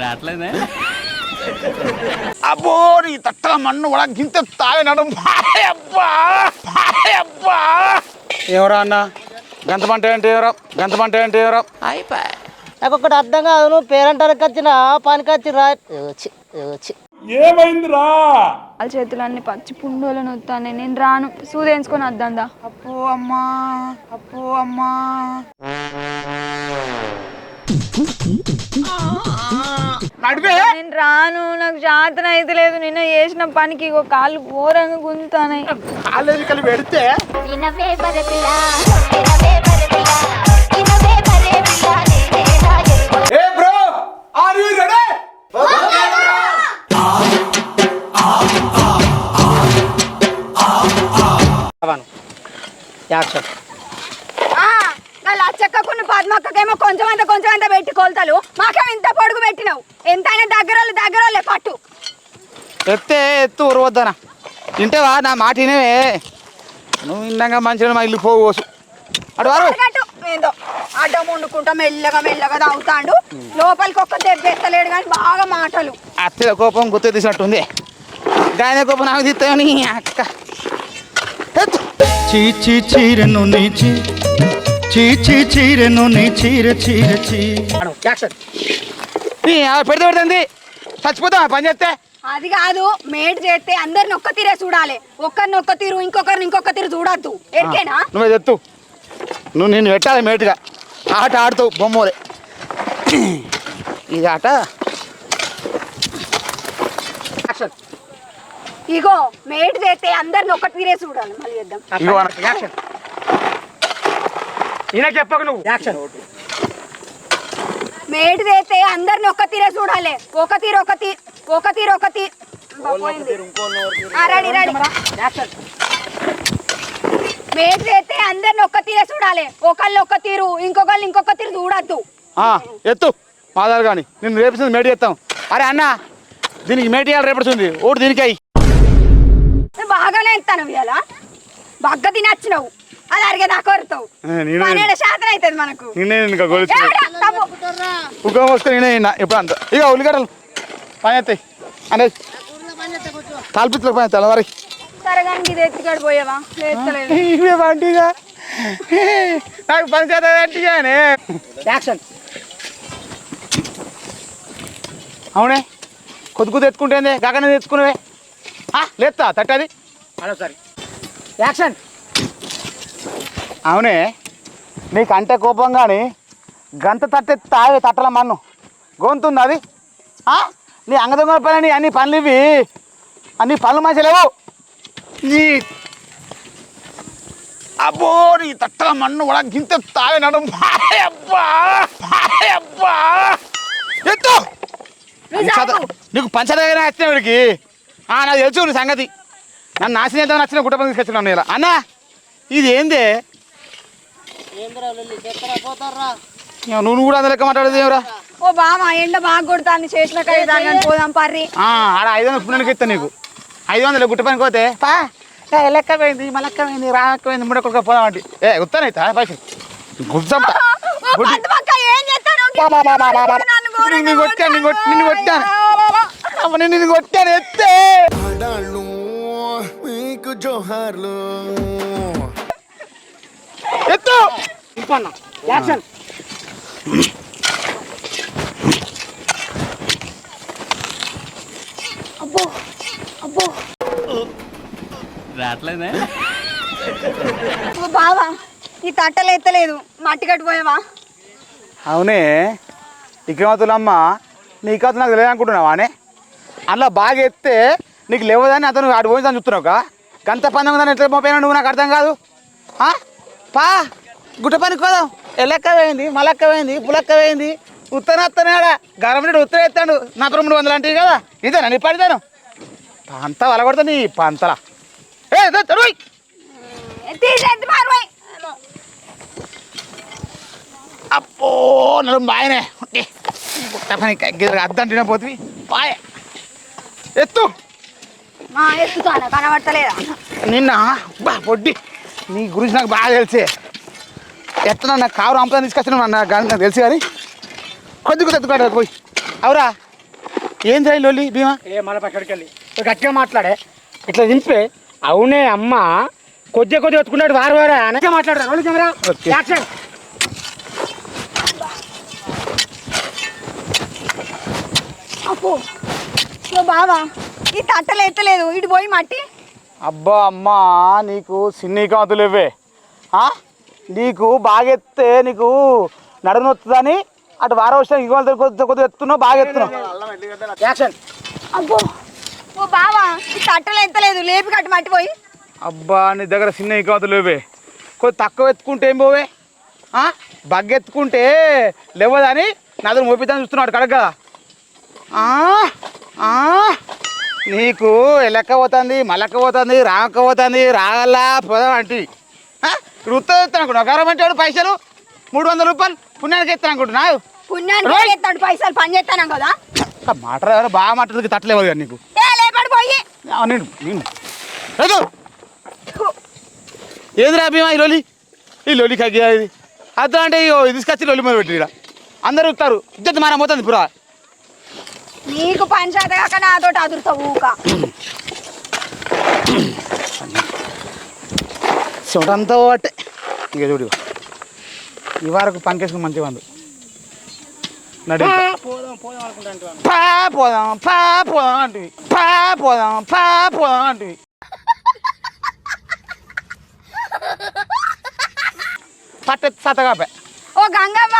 రావట్లేదే అబ్బో నీ తట్టల మన్ను కూడా గింత తాగినాడు ఎవరా అన్న గంతమంట ఏంటి ఎవరో అయిపోయి నాకు ఒకటి అర్థం కాదు. నువ్వు పేరంటానికి వచ్చిన పనికి వచ్చి ఏమైందిరా? వాళ్ళ చేతులన్నీ పచ్చి పుండులను వస్తాను. నేను రాను, సూదేయించుకొని వద్దా. అప్పు అమ్మా నేను రాను, నాకు జాతర అయితే లేదు. నిన్న చేసిన పనికి ఇగో కాళ్ళు ఘోరంగా గుంజుతాయి. కాలేజీ కలిపి పెడితే లచ్చక్కకున్న పద్మక్కకేమో కొంచెం అంత పెట్టి కొలతలు, మాకేమో ఇంత పొడుగు పెట్టినావు. ఎంతైనా దగ్గర పట్టు ఎత్తు ఉరవద్దనా తింటేవా నా మాట వినేవే. నువ్వు ఇందంగా మంచిగా మా ఇల్లు పోవచ్చు అటు వారు ఏందో అడ్డం వండుకుంటా మెల్లగా తాగుతాడు. లోపలికి ఒక్క దెబ్బెత్తలేడు కానీ బాగా మాటలు. అత్తే కోపం గుర్తు తీసినట్టుంది. గాయన కోపం నాకు తీస్తాయని అక్క చీరెను నీచి చీరెను నీ చీర పెడితే పెడుతుంది చచ్చిపోతాం పని చేస్తే. అది కాదు, మేట్ చేస్తే అందరిని ఒక్క తీరే చూడాలి. ఒక్కరిని ఒక్క తీరు, ఇంకొక తీరు చూడద్దు. ఎరికేనా? నువ్వే చెప్తూ నువ్వు నిన్ను పెట్టాలి మేటుగా. ఆట ఆడుతావు బొమ్మలే. ఇది ఆట ఇగో మేట్ చేస్తే అందరిని ఒక్క తీరే చూడాలి. మళ్ళీ చేద్దాం. చెప్పకు నువ్వు మేట్ చేస్తే అందరిని ఒక్క తీరే చూడాలి. ఒక తీరు రెడీ. మేట్ చేస్తే అందరిని ఒక్క తీరే చూడాలి. ఒకళ్ళని ఒక్క తీరు, ఇంకొక తీరు చూడద్దు. ఎత్తు మాదారు కానీ నిన్ను రేపు మేటి చేస్తాం. అరే అన్న దీనికి మేటి ఇవ్వాలి రేపడుతుంది. ఓటు దీనికి అయ్యి బాగానే ఇస్తాను. ఇవాళ బాగా తినచ్చినావు. అది అరిగే నాకు వరుతావు. శాతం అవుతుంది మనకు. ఉగ్గ మోసుకొని నేనే ఎప్పుడు అంత ఇక ఉల్లిగడ్డలు పని అవుతాయి అనేది తాల్పిత్తులకు పని తెల్లవారి సరగానికి ఇది ఎత్తికాడు పోయావా? వంటిగా నాకు పని చేతగానే యాక్షన్. అవునే కొద్ది ఎత్తుకుంటేంది గగన తెచ్చుకునేవే లేస్తా తట్టది సరే యాక్షన్. అవునే నీకు అంటే కోపం కానీ గంత తాగే తట్టల మన్ను గొంతుంది అది. నీ అంగదొంగల పని అన్ని పనులు ఇవి అన్ని పనులు మంచి లేవు. నీ అబ్బో నీ తట్టల మన్ను కూడా గింత తాగినాడు ఎత్తు. నీకు పంచదార వచ్చిన వీడికి నాకు తెలుసు నీ సంగతి. నన్ను నాశనం నచ్చిన గుట్ట పని తీసుకొచ్చినాను ఇలా అన్నా. ఇది ఏందే నువ్వు కూడా అందులో లెక్క మాట్లాడేది ఏమరా? ఓ బామా ఎండ బాగా కొడతాను. చేసిన పోదాం పర్రి. ఆడ 500 పుణ్యానికి ఇస్తా నీకు. 500 గుట్ట పనికి పోతే లెక్క పోయింది మలెక్క పోయింది రాక్క పోయింది ముడకొక పోదామంటే గుర్తానైతా పైసలు గుర్తాను. నిన్ను కొట్టాను ఎత్తే మీకు జోహార్లు ఎత్తు. యాక్షన్. అబ్బో రావట్లేదే బావా ఈ తట్టలు ఎత్తలేదు. మట్టి కట్టిపోయావా? అవునే ఇకమతులమ్మ నీకు అతను నాకు తెలియదు అనుకుంటున్నావా అనే అందులో బాగా ఎత్తే నీకు లేవదని అతను ఆడు పోయిందని చూస్తున్నావు. గంత పందెం ఉందని ఎట్లా పోయినా నువ్వు నాకు అర్థం కాదు. పా గుట్ట పనికి పోదాం. ఎల్లెక్క పోయింది మలక్క పోయింది పులక్క పోయింది ఉత్తనేడా గవర్నమెంట్ ఉత్తర ఎత్తాడు. నాకు 200 అంటే కదా ఇదేనా నీ పడిదాను పంత వలగొడతా నీ పంతలా. అప్పో నడు బాయనే గుట్ట పని అద్దంటినా పోతుంది పాయ ఎత్తు. ఎత్తుతాను కనబడతలేదా? నిన్న పొడ్డి నీ గురించి నాకు బాగా తెలిసే. ఎత్తనా నాకు కారు అమ్మతాను తీసుకొచ్చినా నాకు తెలుసు కానీ కొద్దిగా ఎత్తుకోవడానికి పోయి అవురా ఏంది రా లొల్లి భీమా? ఏ మళ్ళీ పక్కడికి వెళ్ళి గట్టిగా మాట్లాడే ఇట్లా దింపే. అవునే అమ్మ కొద్దిగా వచ్చుకున్నాడు వారు అనగా మాట్లాడరా కెమెరా యాక్షన్. అప్పు బావా ఈ తట్టలు ఎత్తలేదు ఇటు పోయి మట్టి. అబ్బా అమ్మా నీకు సిన్ని కాతులు ఇవ్వే నీకు బాగా ఎత్తే నీకు నడుము వస్తుందని అటు వారం వచ్చిన ఇవాళ కొద్దిగా ఎత్తున్నావు బాగా ఎత్తున్నావు. యాక్షన్. అబ్బో ఓ బావా ఈ తట్టలు ఎత్తలేదు లేపి కట్టు మట్టి పోయి. అబ్బా నీ దగ్గర చిన్న కాతులు ఇవ్వే కొద్ది తక్కువ ఎత్తుకుంటే ఏం పోవే బగ్గెత్తుకుంటే లేవదని నా దగ్గర మోపిద్దాన్ని చూస్తున్నాడు కడగ కదా. నీకు ఎలక్క పోతుంది మలక్క పోతుంది రాక పోతుంది రాగల్లా పోదాం అంటే ఇప్పుడు ఉత్తరం ఎత్తాను అనుకుంటున్నావు గౌరవం అంటే పైసలు 300 రూపాయలు పుణ్యానికి ఎత్తాను అనుకుంటున్నావు. పుణ్యానికి ఎత్తాడు పైసలు పని చేస్తాను కదా. మాట ఎవరు బాగా మాట్లాడుతుంది తట్టలేవు కదా నీకు లేపడి పోయి ఏది రా భీమా ఈ లొలి కగ్గియా ఇది అర్థం అంటే తీసుకొచ్చి లొలి మొదలు పెట్టి ఇక్కడ అందరు ఉత్తారు ఇద్దరు మారం పోతుంది పురా. నీకు పని చేత కాక నాతో అదురుతావు ఊక. చూడంతా అంటే ఇక చూడు ఈ వారకు పంకేసుకుని మంచిగా ఉంది నడి పోదాం పోదాం అంటివి పోదాం అంటివి. పట్టెత్తి సతగాపే ఓ గంగమ్మ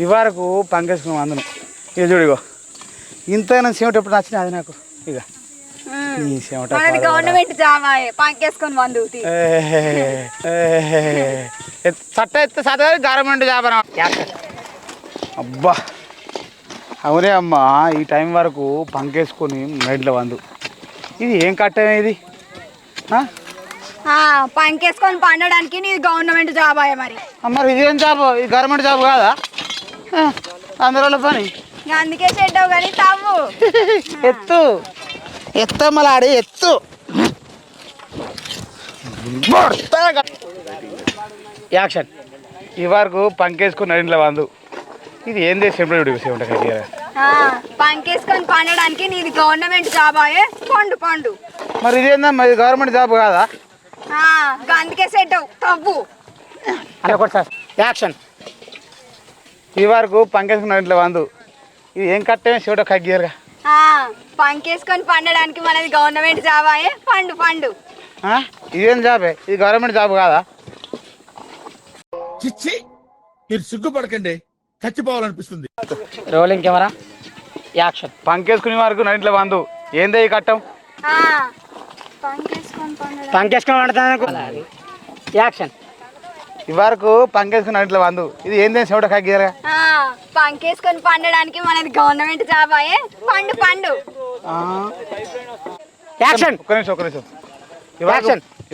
ఈ వారకు పంకేసుకున్నాం అందును ఇక చూడు ఇగో ఇంత చెమట ఎప్పుడు నచ్చింది అది నాకు ఇక నీ చెమట గవర్నమెంట్ జాబ్ పంకేసుకొని వందు చట్ట ఎత్తే సతగా గవర్నమెంట్ జాబ్ అబ్బా అవునే అమ్మా ఈ టైం వరకు పంకేసుకొని మెడ్ల వందు ఇది ఏం కట్టమే ఇది పంకేసుకొని పండడానికి నీది గవర్నమెంట్ జాబ్ అయ్యా మరి. మరి ఇదేం జాబ్ ఇది గవర్నమెంట్ జాబ్ కాదా అందరిలో పని అందుకే చెడ్డావు కానీ తావు ఎత్తు మలాడి ఎత్తు యాక్షన్. ఈ వరకు పంకేసుకుని ఇంట్లో వందు ఇది ఏం చేసి పంకేసుకొని పండడానికి నీది గవర్నమెంట్ జాబ్ అయ్యే పండు. మరి ఇదేందమ్మా ఇది గవర్నమెంట్ జాబ్ కాదా? అందుకే సెట్ అవు తవ్వు. Sir action. ఈ వరకు పంకేసుకున్న ఇంట్లో వందు ఇది ఏం కట్టమే చెవిట కగ్గియరుగా పంకేసుకొని పండడానికి మనది గవర్నమెంట్ జాబ్ అయ్యే పండు. ఇదేం జాబే ఇది గవర్నమెంట్ జాబ్ కాదా? చిచ్చి మీరు సిగ్గుపడకండి చచ్చిపోవాలనిపిస్తుంది. Rolling camera action. పంకేసుకునే వరకు నా ఇంట్లో వందు ఏందే ఈ కట్టం పంకేసుకొని పడతాను. యాక్షన్. ఈ వరకు పంకేసుకున్న ఇంట్లో వందు ఇది ఏందే చెవిట కగ్గియరుగా పంకేసుకొని పండడానికి మనది గవర్నమెంట్ జాబ్ అయ్యే పండు. యాక్షన్. ఒక్క నిమిషం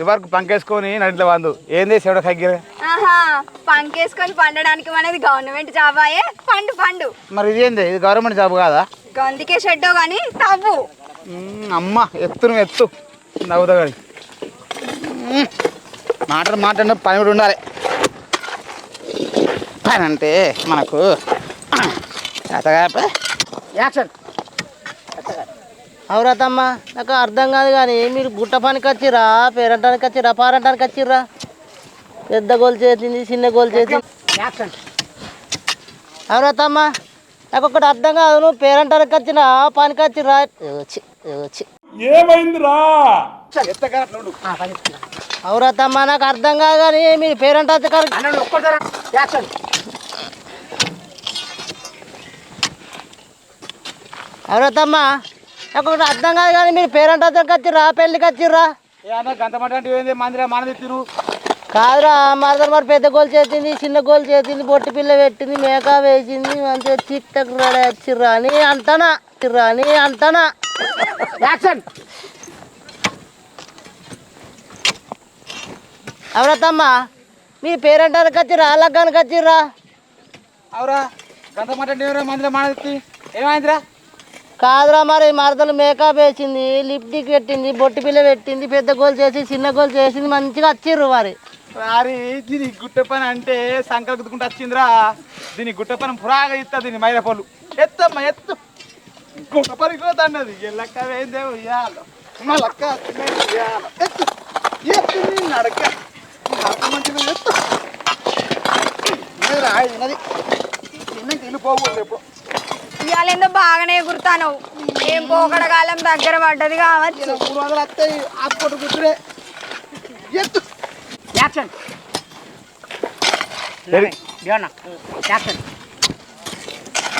ఈ వరకు పంకేసుకొని నా ఇంట్లో వందు ఏందే చెవిట కగ్గియరుగా పంకేసుకొని పండడానికి మనది గవర్నమెంట్ జాబ్ అయ్యే పండు. మరి ఇదేందే ఇది గవర్నమెంట్ జాబ్ కాదా? అందుకే షెడ్డో కానీ తవ్వు. అమ్మ ఎత్తు నవ్వుతా కానీ మాట్లాడిన పని కూడా ఉండాలి. పని అంటే మనకు యాక్షన్. అవురాతమ్మ నాకు అర్థం కాదు కానీ మీరు గుట్ట పనికి వచ్చిర్రా పేరంటానికి వచ్చిర్రా పారంటానికి వచ్చిర్రా? పెద్ద గోలు చేసింది చిన్న గోలు చేసింది. యాక్షన్. అవురాతమ్మ నాకు ఒకటి అర్థం కాదు నువ్వు పేరంటానికి వచ్చిన పనికి వచ్చిర్రా? ఏమైందిరా? అవురాతమ్మ నాకు అర్థం కాదు కానీ మీరు పేరంటానికి యాక్షన్. అవురాతమ్మ నాకు ఒకటి అర్థం కాదు కానీ మీరు పేరంటానికి వచ్చిర్రా పెళ్ళికి వచ్చిర్రా? గంట మందిరా మనది తిరు కాదురా మరదలు మరి పెద్ద గోలు చేసింది చిన్న గోలు చేసింది బొట్టి పిల్ల పెట్టింది మేకా వేసింది మంచిగా చిట్టకు రెడీ వచ్చిర్రా అని అంటానా. యాక్షన్. అవురతమ్మ మీ పేరంటానికి వచ్చిర్రా లగ్గానికి వచ్చిర్రా? అవురా గంట మందిరా మనది ఏమైందిరా? కాదురా మరి మరదలు మేకప్ వేసింది లిప్టిక్ పెట్టింది బొట్టి పిల్ల పెట్టింది పెద్ద గోలు చేసి చిన్న గోలు చేసింది మంచిగా వచ్చిర్రు మరి. దీని గుట్ట పని అంటే సంకల్ గుద్దుకుంటూ వచ్చిందిరా. దీని గుట్ట పని పురాగా ఇస్తా దీని మైదా పళ్ళు ఎత్తమ్మా ఎత్తు గుట్ట పరిగొద్దన్నది ఎల్లక్క వేందే ఉయ్యాల మళ్ళక్క ఉయ్యాల ఎత్తు ఎత్తు నీ నడక మంచిగా ఎత్తు ఉన్నది చిన్నకి వెళ్ళిపోకూడదు ఎప్పుడు ఇవాళ ఏందో బాగానే గుర్తాను ఏం పోకడగాలం దగ్గర పడ్డది కావచ్చు 300 వస్తాయి ఆపుకోట కూర్చునే ఎత్తు యాక్షన్ దేవన్న యాక్షన్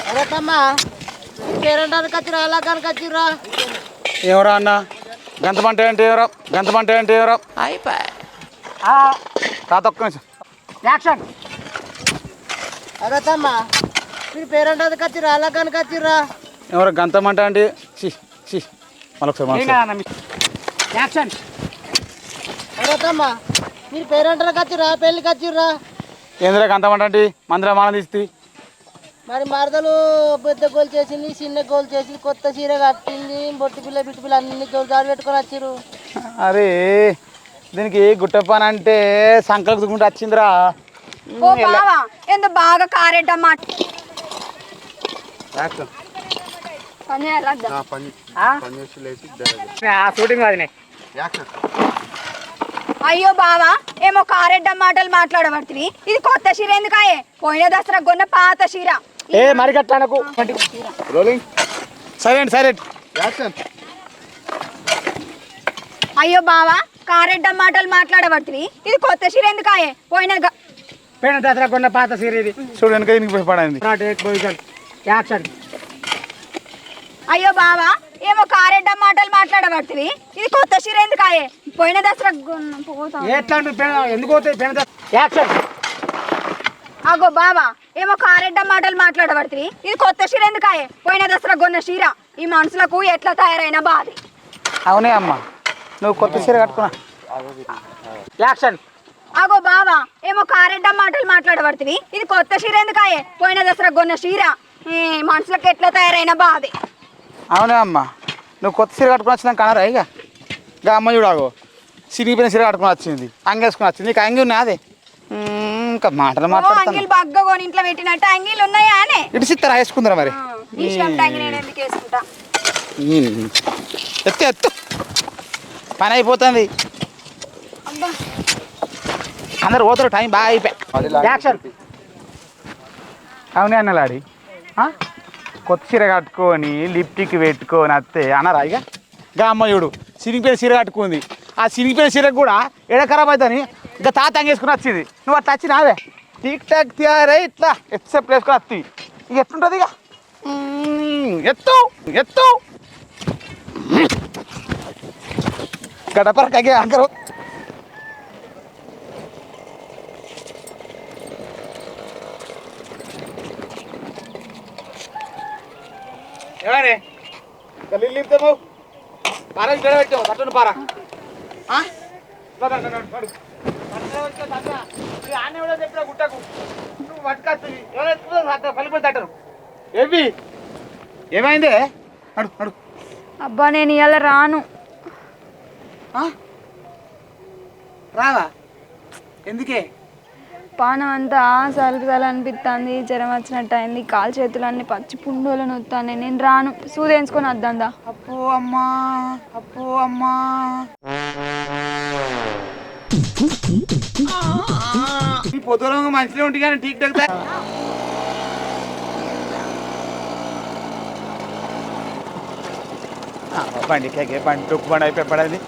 అరే తమ్మా పేరెంటానికి వచ్చిరా ఎలా కనుక వచ్చిర్రా ఎవరా అన్న గంతమంటే అంటే ఎవరో గంతమంటే అంటే ఎవరో తాత ఒక్క నిమిషం యాక్షన్ అరే తమ్మా మీరు పేరెంటానికి వచ్చిరా ఎలా కనుక వచ్చిర్రా ఎవరో గంతమంటే అంటే మళ్ళీ యాక్షన్ అరే తమ్మా మీరు పేరెంటానికి వచ్చిరా పెళ్ళికి వచ్చిర్రా ఏంద్రా గంతమంటే అంటే మందిరం మానం తీసి మరి మరదలు పెద్ద గోల్ చేసింది చిన్న గోల్ చేసింది కొత్త చీర కట్టింది బొట్టు పిల్ల బిట్టు పిల్ల అన్ని జాడు పెట్టుకొని వచ్చిర్రు అరే దీనికి గుట్ట పని అంటే సంకల్ప దుకుంటూ వచ్చిందిరా ఓ బావా ఏందో బాగా కారేటమాట పని చేయాలా? షూటింగ్ అది అయ్యో బావా ఏమో కారెడ్డ మాటలు మాట్లాడబడుతుంది ఇది కొత్త చీర ఎందుకాయే పోయిన దసరా కొన్న పాత చీర ఏ మరి గట్టానకు రోలింగ్ సైలెంట్ సైలెంట్ యాక్షన్ అయ్యో బావా కారెడ్డ మాటలు మాట్లాడబడుతుంది ఇది కొత్త చీర ఎందుకాయే పోయిన దసరా కొన్న పాత సీర ఇది చూడు వెనక దీనికి పోయి పడింది యాక్షన్ అయ్యో బావా ఏమో కారెడ్డ మాటలు మాట్లాడబడుతుంది ఇది కొత్త చీర ఎందుకాయే పోయిన దసరా ఎట్లా ఎందుకు పోతాయి పోయిన యాక్షన్ అగో బావా ఏమో కారెడ్డ మాటలు మాట్లాడబడుతుంది ఇది కొత్త చీర ఎందుకాయే పోయిన దసరా కొన్న చీర ఈ మనుషులకు ఎట్లా తయారైన బాధ అవునే అమ్మా నువ్వు కొత్త చీర కట్టుకున్నా యాక్షన్ అగో బావా ఏమో కారెడ్డ మాటలు మాట్లాడబడుతుంది ఇది కొత్త చీర ఎందుకాయే పోయిన దసరా కొన్న చీర ఈ మనుషులకు ఎట్లా తయారైన బాధ అవునే అమ్మా నువ్వు కొత్త చీర కట్టుకుని వచ్చినా కనరా ఇక అమ్మ చూడాగో సిరిగిపోయిన చీర కట్టుకుని వచ్చింది అంగేసుకుని వచ్చింది నీకు అంగి ఉన్నా అదే ఇంకా మాటలు మాట్లాడుతాను అంగిల్ బగ్గ కొని ఇంట్లో పెట్టినట్టు అంగిలు ఉన్నాయా అనే ఇటు సిత్తరా వేసుకుందరా మరి ఇష్టం అంగి నేను ఎందుకు వేసుకుంటా ఎత్తు ఎత్తు పని అయిపోతుంది అందరు పోతారు టైం బాగా అయిపోయి యాక్షన్ అవునే అన్నలాడి కొత్త చీర కట్టుకొని లిప్టిక్ పెట్టుకొని వస్తే అనరా ఇక అమ్మయుడు సిరిగిపోయిన చీర కట్టుకుంది ఆ సిరిగిపోయిన చీరకు కూడా ఎడ ఖరాబ్ అవుతుంది ఇంకా తాత అంగేసుకుని వచ్చింది నువ్వు అట్లా వచ్చి నావే టీక్ టాక్ తీయారే ఇట్లా ఎక్సెప్ట్ వేసుకొని వస్తుంది ఇక ఎట్లుంటుంది ఇక ఎత్తు ఎత్తు గడపర కగే అంకరు ఏమని గల్లీలు నింపుతాము పారా ఇక్కడ పెట్టాము తట్టును పారా ఆనే కూడా చెప్పిన గుట్టకు నువ్వు పట్టుకొస్తుంది ఎవరు పలిపోయి తట్టరు ఏవి ఏమైంది అడు అడు అబ్బా నేను ఇలా రాను రావా ఎందుకే పానం అంతా సలుపుదల అనిపిస్తుంది జ్వరం వచ్చినట్టు అయింది కాలు చేతులు అన్ని పచ్చి పుండులను వస్తాను నేను రాను సూదేయించుకొని వద్దా అప్పు అమ్మా అప్పు అమ్మా ఈ పొద్దున మంచిగా ఉంటుంది కానీ టీక్ టాక్ బండి కేకే బండి టొక్కు బండి అయిపోయి పడేది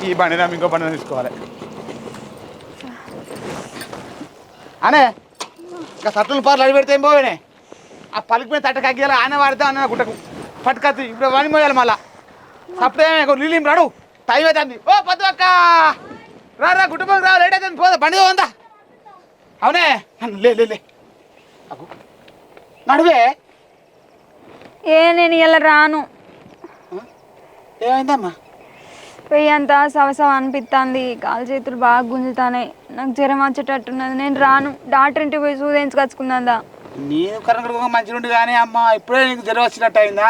ఈ బండి నా ఇంకో బండి తీసుకోవాలి అనే ఇంకా సట్టుల పార్లు అడి పెడితే ఏం పోవేనే ఆ పలికిపోయిన తట్ట కగ్గియాలి ఆనే వాడితే అన్న గుట్టకు పట్టుకొచ్చి ఇప్పుడు వాణి మోయాలి మళ్ళా సప్పుడే నీళ్ళు రాడు టైం అవుతుంది ఓ పద్దు అక్క రా గుట్టకు రా లేట్ అవుతుంది పోదా బండి ఉందా అవునే లే నడువే నేను ఇలా రాను ఏమైందమ్మా పెయ్యి అంతా సవసవ అనిపిస్తుంది కాలు చేతులు బాగా గుంజుతాయి నాకు జ్వరం వచ్చేటట్టున్నది నేను రాను డాక్టర్ ఇంటికి పోయి సూదేయించుకొచ్చుకుందా నేను కరెంట్ మంచిగా ఉండి కానీ అమ్మ ఇప్పుడే నీకు జ్వరం వచ్చినట్టు అయిందా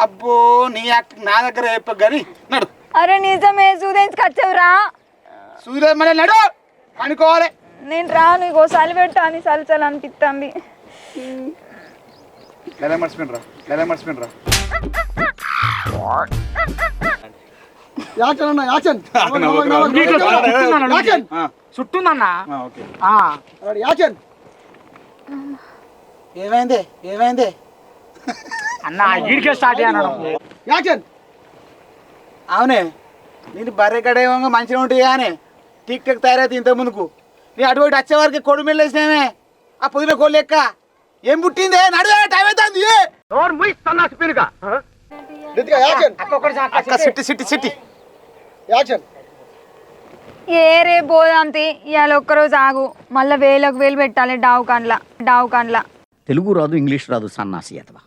అబ్బో నీ నా దగ్గర చెప్ప కానీ నడు అరే నిజమే సూదేయించుకొచ్చావురా సూర్య మళ్ళీ నడు అనుకోవాలి నేను రాను ఇగో చలి పెట్టాను చలి అనిపిస్తుంది లేదా మర్చిపోయినరా యాచన్ అన్న యాచన్ నీకు చుట్టున్నాను, యాచన్ చుట్టుందన్నా ఓకే యాచన్ ఏమైంది అన్న ఈడికే స్టార్ట్ అయ్యాను. యాచన్ అవునే నేను బర్రె కడేమో మంచిగా ఉంటాయి కానీ టిక్ టాక్ తయారైతే ఇంత ముందుకు నీ అటువంటి వచ్చే వరకు కొడు మెల్లేసినామే ఆ పొద్దున కోళ్ళు లెక్క ఏం పుట్టిందే నడువే టైం అవుతుంది రితిక యాచన్ అక్క సిట్టి యాచన్ ఏ రే పోదాంతి ఇవాళ ఒక్కరోజు ఆగు మళ్ళీ వేలకు వేలు పెట్టాలి డావు కండ్ల తెలుగు రాదు ఇంగ్లీష్ రాదు సన్నాసి అతవా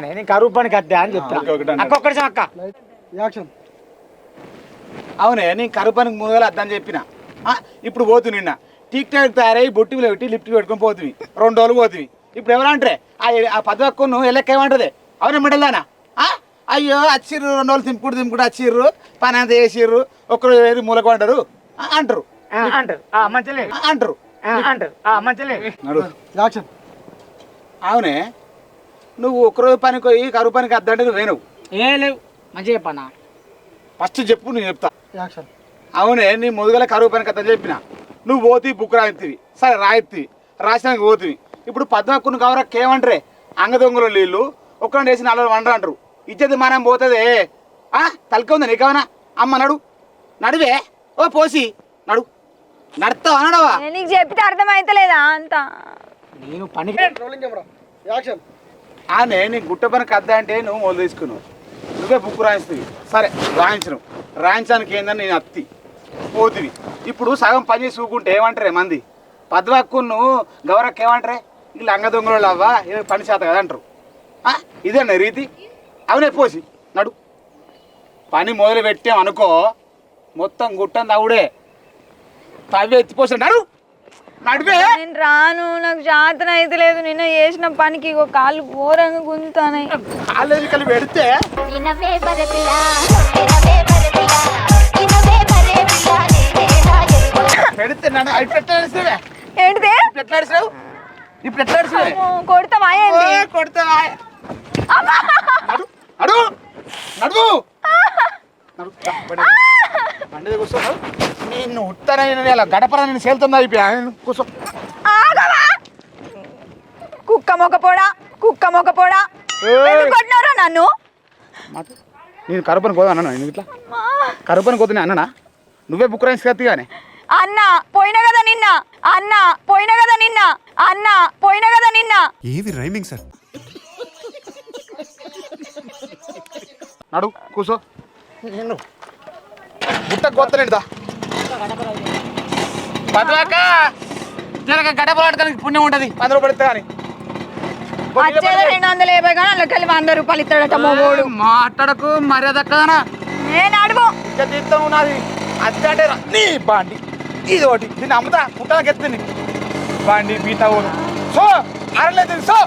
నేను కరువు పనికి అద్దా అని చెప్తా. అక్క ఒక్కడి అక్క యాక్షన్ అవునే నేను కరుపానికి మూగలు అద్దని చెప్పిన ఇప్పుడు పోతు నిన్న టిక్ టాక్ తయారై బొట్టిలో పెట్టి లిఫ్ట్ పెట్టుకొని పోతుంది 2 రోజులు పోతుంది ఇప్పుడు ఎవరంటే ఆ పదవక్కు నువ్వు ఎల్లకేమంటది అవునే మిడల్దానా అయ్యో వచ్చిర్రు 2 రోజులు తింపుడు వచ్చిర్రు పని అంతా చేసిర్రు ఒక్కరు వేరు మూలకు పడ్డారు అంటారు మంచిలే అంటారు మంచిలే. నడు యాక్షన్ అవునే నువ్వు ఒక్కరోజు పనికి పోయి కరువు పనికి అద్దంటే నువ్వు వేణవు ఏ లేవు మంచిగా చెప్పన్నా. ఫస్ట్ చెప్పు నేను చెప్తా యాక్షన్ అవునే నీ మొదగల కరువు పనికి అద్దని చెప్పిన నువ్వు పోతివి బుక్ రాయితివి సరే రాయితివి రాసినాక పోతివి ఇప్పుడు పద్మక్కును కవరక్క ఏమంటారే అంగ దొంగలు నీళ్ళు ఒక్కరిని వేసి 4 వండరు అంటారు ఇచ్చేది మనం పోతుంది తలక ఉందా నీకేమన్నా అమ్మ నడువే ఓ పోసి నడుస్తావా నడవా నీకు చెప్తే అర్థమైతలేదా అంత నేను పనికి రోలింగ్ కెమెరా యాక్షన్ ఆనే నీ గుట్ట పనికి అద్ద అంటే నువ్వు మొదలు తీసుకున్నావు నువ్వే బుక్ రాయిస్తుంది సరే రాయించడానికి ఏందని నేను అత్తి పోతివి ఇప్పుడు సగం పని చేసి చూకుంటే ఏమంటారే మంది పద్మక్కును గౌరక్క ఏమంటారే వీళ్ళు అంగ దొంగలు అవ్వా పని చేత కదా అంటారు ఇదేనా రీతి అవునే పోసి నడు పని మొదలు పెట్టామనుకో మొత్తం గుట్టం తవుడే తవ్వి ఎత్తిపోసి నడివే నేను రాను నాకు జాతర అయితే లేదు నిన్న చేసిన పనికి ఇగో కాళ్ళు ఘోరంగా గుంతానాయి కాలేజీ కలిపి పెడితే పెడితే నన్ను అవి పెట్టాల్సివే ఏంటిది పెట్టాల్సావు ఇప్పుడు ఎట్లాడిసావు కొడతావా ఏంది కొడతావా నడు నడువు బండి కూర్చో నేను ఉత్తర గడపర నేను సేల్తుందా అయిపోయా కూర్చో ఆగవా కుక్క మొక్కపోడా ఎందుకు కొట్టినారా నన్ను నేను కరుపని కోదా అన్నా నేను ఇట్లా కరుపని కోతున్నా అన్ననా నువ్వే బుక్ రాయించి కత్తి కానీ అన్న పోయినా కదా నిన్న ఏవి రైమింగ్ సార్ నడు కూర్చో నిన్ను బుట్ట కోతలేడుదా పద్వాక జరగ గడపలాడటానికి పుణ్యం ఉంటుంది 10 రూపాయలు ఇస్తా కానీ వచ్చేది 250 కానీ అందులోకెళ్ళి 100 రూపాయలు ఇస్తాడట మొగోడు మాట్లాడకు మర్యాద కదనా నేను అడుగు ఇంకా తీర్థం ఉన్నది అది అంటే నీ బాండి ఇది ఒకటి దీన్ని అమ్ముతా పుట్టాలకి ఎత్తుంది బాండి బీతా ఊరు సో అరలేదు సో